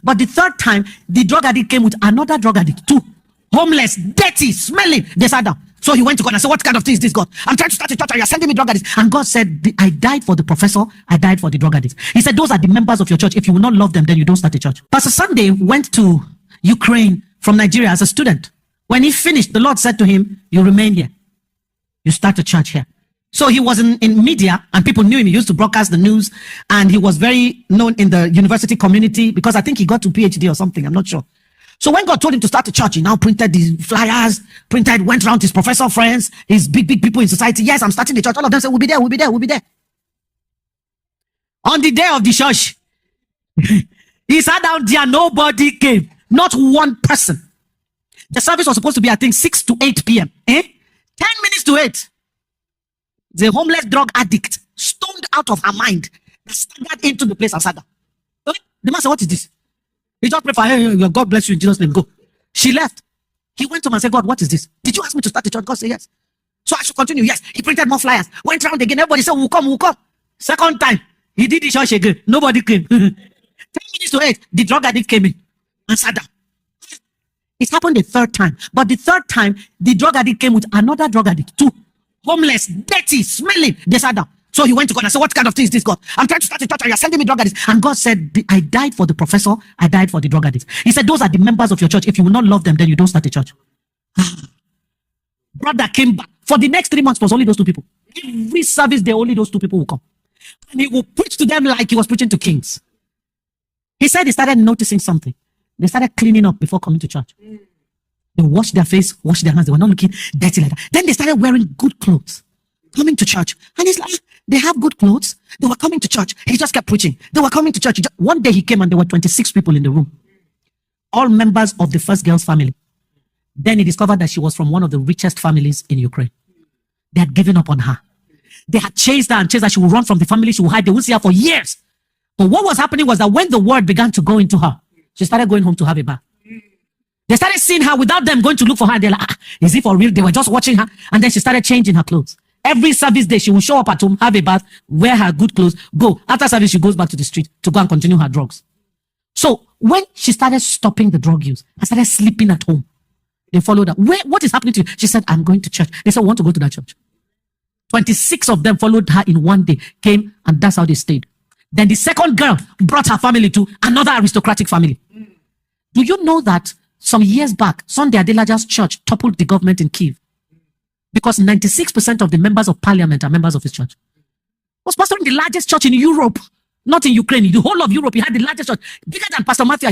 But the third time, the drug addict came with another drug addict too. Homeless, dirty, smelling. They sat down. So he went to God and said, what kind of thing is this, God? I'm trying to start a church and you're sending me drug addicts. And God said, I died for the professor. I died for the drug addicts. He said, those are the members of your church. If you will not love them, then you don't start a church. Pastor Sunday went to Ukraine from Nigeria as a student. When he finished, the Lord said to him, you remain here. You start a church here. So he was in media and people knew him. He used to broadcast the news and he was very known in the university community because I think he got to PhD or something. I'm not sure. So when God told him to start a church, he now printed the flyers, went around to his professor friends, his big people in society. Yes, I'm starting the church. All of them said, we'll be there, we'll be there, we'll be there. On the day of the church, he sat down there, nobody came. Not one person. The service was supposed to be, I think, 6 to 8 p.m. 10 minutes to 8. The homeless drug addict, stoned out of her mind, staggered into the place and sat down. The man said, what is this? He just prayed for her, God bless you in Jesus' name, go. She left. He went to him and said, God, what is this? Did you ask me to start the church? God said, yes. So I should continue. Yes. He printed more flyers. Went around again. Everybody said, we'll come, we'll come. Second time, he did the church again. Nobody came. 10 minutes to 8, the drug addict came in and sat down. It happened the third time. But the third time, the drug addict came with another drug addict too. Homeless, dirty, smelling. They sat down. So he went to God and said, what kind of thing is this, God? I'm trying to start a church and you're sending me drug addicts. And God said, I died for the professor. I died for the drug addicts. He said, those are the members of your church. If you will not love them, then you don't start a church. Brother came back. For the next 3 months, it was only those two people. Every service, there only those two people will come. And he will preach to them like he was preaching to kings. He said he started noticing something. They started cleaning up before coming to church. They washed their face, washed their hands. They were not looking dirty like that. Then they started wearing good clothes, coming to church. And he's like, they have good clothes. They were coming to church. He just kept preaching. They were coming to church. One day he came and there were 26 people in the room. All members of the first girl's family. Then he discovered that she was from one of the richest families in Ukraine. They had given up on her. They had chased her and chased her. She would run from the family. She would hide. They would see her for years. But what was happening was that when the word began to go into her, she started going home to have a bath. They started seeing her without them going to look for her. They're like, is it for real? They were just watching her. And then she started changing her clothes. Every service day, she will show up at home, have a bath, wear her good clothes, go. After service, she goes back to the street to go and continue her drugs. So when she started stopping the drug use, I started sleeping at home. They followed her. What is happening to you? She said, I'm going to church. They said, we want to go to that church. 26 of them followed her in one day, came, and that's how they stayed. Then the second girl brought her family to another aristocratic family. Do you know that some years back, Sunday Adelaja's church toppled the government in Kyiv? Because 96% of the members of parliament are members of his church. He was pastoring the largest church in Europe, not in Ukraine. In the whole of Europe, he had the largest church, bigger than Pastor Matthew.